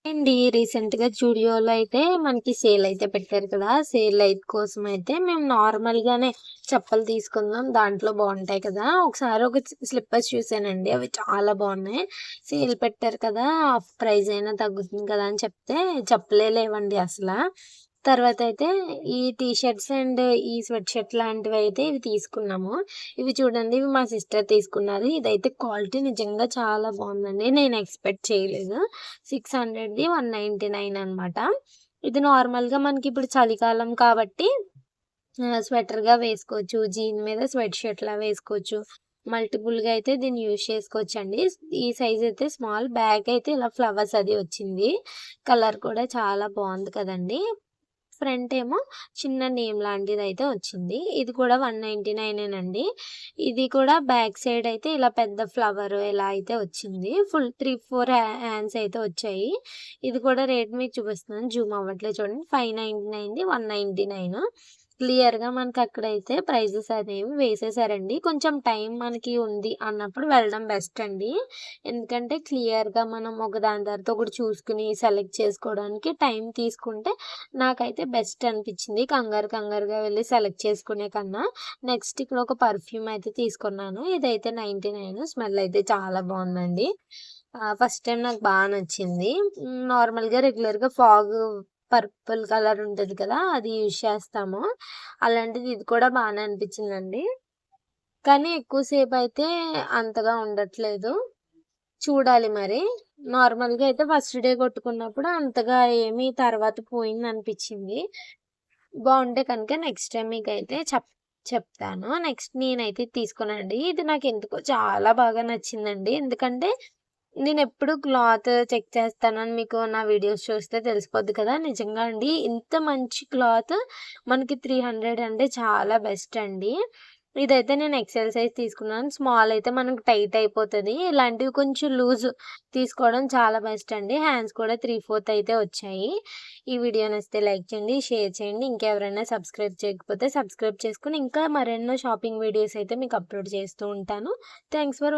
అండి రీసెంట్‌గా జూడియోలో అయితే మనకి సేల్ అయితే పెట్టారు కదా! సేల్ కోసం అయితే మేము నార్మల్‌గానే చెప్పులు తీసుకున్నాం. దాంట్లో బావుంటాయి కదా! ఒకసారి ఒక స్లిప్పర్స్ చూసానండి. అవి చాలా బావున్నాయి. సేల్ పెట్టారు కదా! ఆఫ్ ప్రైస్ అయినా తగ్గుతుంది కదా! అని చెప్తే చెప్పులే లేవండి అసల. తర్వాతయితే ఈ టీ షర్ట్స్ అండ్ ఈ స్వెట్ షర్ట్ లాంటివయితే ఇవి తీసుకున్నాము. ఇవి చూడండి ఇవి మా సిస్టర్ తీసుకున్నారు. ఇదైతే క్వాలిటీ నిజంగా చాలా బావుందండి. నేను ఎక్స్‌పెక్ట్ చేయలేదు. 600ది 199 అనమాట. ఇది నార్మల్‌గా మనకిప్పుడు చలికాలం కాబట్టి స్వెటర్‌గా వేసుకోవచ్చు. జీన్ మీద స్వెట్ షర్ట్‌లా వేసుకోవచ్చు. మల్టిపుల్‌గా అయితే దీన్ని యూజ్ చేసుకోవచ్చండి. ఈ సైజ్ అయితే స్మాల్. బ్యాక్ అయితే ఇలా ఫ్లవర్స్ అది వచ్చింది. కలర్ కూడా చాలా బావుంది కదండీ! ఫ్రంట్ ఏమో చిన్న నేమ్ లాంటిదైతే వచ్చింది. ఇది కూడా 199 ఇది కూడా బ్యాక్ సైడ్ అయితే ఇలా పెద్ద ఫ్లవర్ ఇలా అయితే వచ్చింది. ఫుల్ 3, 4 హ్యాండ్స్ అయితే వచ్చాయి. ఇది కూడా రేట్ మీకు చూపిస్తున్నాను. జూమ్ అవ్వట్లేదు చూడండి. 599ది 199. క్లియర్‌గా మనకక్కడైతే ప్రైజెస్ అనేవి వేసేసారండి. కొంచెం టైం మనకి ఉంది అన్నప్పుడు వెళ్ళడం బెస్ట్ అండి. ఎందుకంటే క్లియర్‌గా మనం ఒకదాని తర్వాత ఒకటి చూసుకొని సెలెక్ట్ చేసుకోవడానికి టైం తీసుకుంటే నాకైతే బెస్ట్ అనిపించింది. కంగారుగా వెళ్లి సెలెక్ట్ చేసుకునే కన్నా. నెక్స్ట్ ఇక్కడ ఒక పర్ఫ్యూమ్ అయితే తీసుకున్నాను. ఇదైతే 99 స్మెల్ అయితే చాలా బావుందండి. ఫస్ట్ టైమ్ నాకు నచ్చింది. నార్మల్‌గా రెగ్యులర్‌గా పర్పుల్ కలర్ ఉంటది కదా! అది యూజ్ చేస్తాము. అలాంటిది ఇది కూడా బానే అనిపించిందండి. కానీ ఎక్కువ సేపయితే అంతగా ఉండట్లేదు. చూడాలి మరి. నార్మల్‌గా అయితే ఫస్ట్ డే కొట్టుకున్నప్పుడు అంతగా ఏమి తర్వాత పోయిందనిపిచ్చింది. బావుంటే కనుక నెక్స్ట్ టైమ్ మీకైతే చెప్తాను. నెక్స్ట్ నేనైతే తీసుకున్నానండి. ఇది నాకెందుకో చాలా బాగా నచ్చిందండి. ఎందుకంటే నేనెప్పుడు క్లాత్ చెక్ చేస్తానని మీకు నా వీడియోస్ చూస్తే తెలిసిపోద్ది కదా! నిజంగా అండి ఇంత మంచి క్లాత్ మనకి 300 అంటే చాలా బెస్ట్ అండి. ఇదైతే నేను ఎక్సెల్ సైజ్ తీసుకున్నాను. స్మాల్ అయితే మనకు టైట్ అయిపోతది. ఇలాంటివి కొంచెం లూజ్ తీసుకోవడం చాలా బెస్ట్ అండి. హ్యాండ్స్ కూడా 3/4 అయితే వచ్చాయి. ఈ వీడియో నచ్చితే లైక్ చేయండి, షేర్ చేయండి. ఇంకెవరైనా సబ్స్క్రైబ్ చేయకపోతే సబ్స్క్రైబ్ చేసుకొని ఇంకా మరెన్నో షాపింగ్ వీడియోస్ అయితే మీకు అప్‌లోడ్ చేస్తూ ఉంటాను. Thanks for